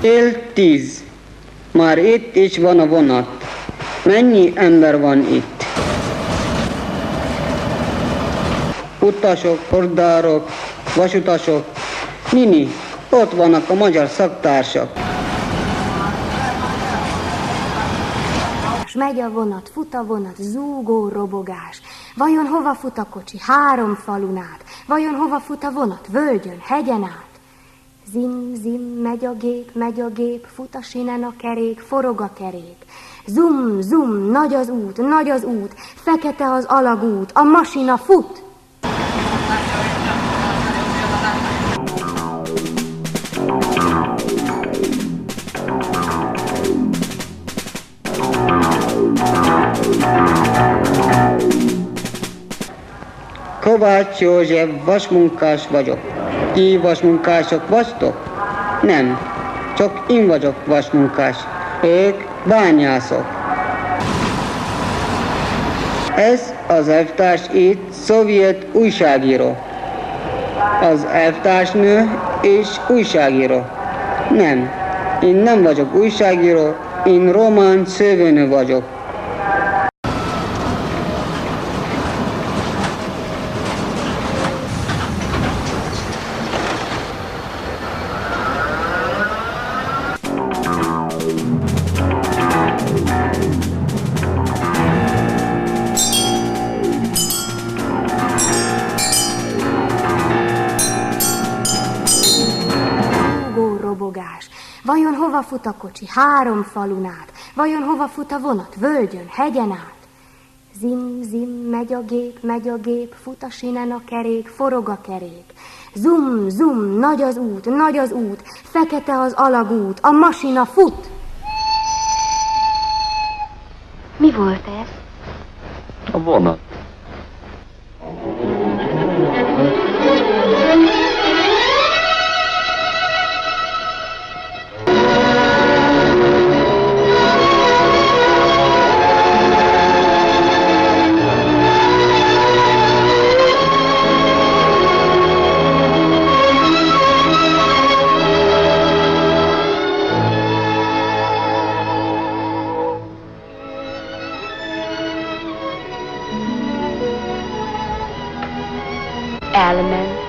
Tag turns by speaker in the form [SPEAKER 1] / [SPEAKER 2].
[SPEAKER 1] Fél 10. Már itt is van a vonat. Mennyi ember van itt? Utasok, hordárok, vasutasok. Nini, ott vannak a magyar szaktársak.
[SPEAKER 2] Megy a vonat, fut a vonat, zúgó robogás. Vajon hova fut a kocsi? 3 falun át. Vajon hova fut a vonat? Völgyön, hegyen át. Zim, zim, megy a gép, fut a sinen a kerék, forog a kerék. Zum, zum, nagy az út, fekete az alagút, a masina fut.
[SPEAKER 1] Kovács József, vasmunkás vagyok. Ti vasmunkások vagytok? Nem, csak én vagyok vasmunkás. Ők bányászok. Ez az elvtárs itt szovjet újságíró. Az elvtársnő és újságíró. Nem, én nem vagyok újságíró, én román szövőnő vagyok.
[SPEAKER 2] Vajon hova fut a kocsi? 3 falun át. Vajon hova fut a vonat? Völgyön, hegyen át. Zim, zim, megy a gép, fut a sinen a kerék, forog a kerék. Zum, zum, nagy az út, fekete az alagút, a masina fut. Mi volt ez?
[SPEAKER 3] A vonat.
[SPEAKER 2] Elment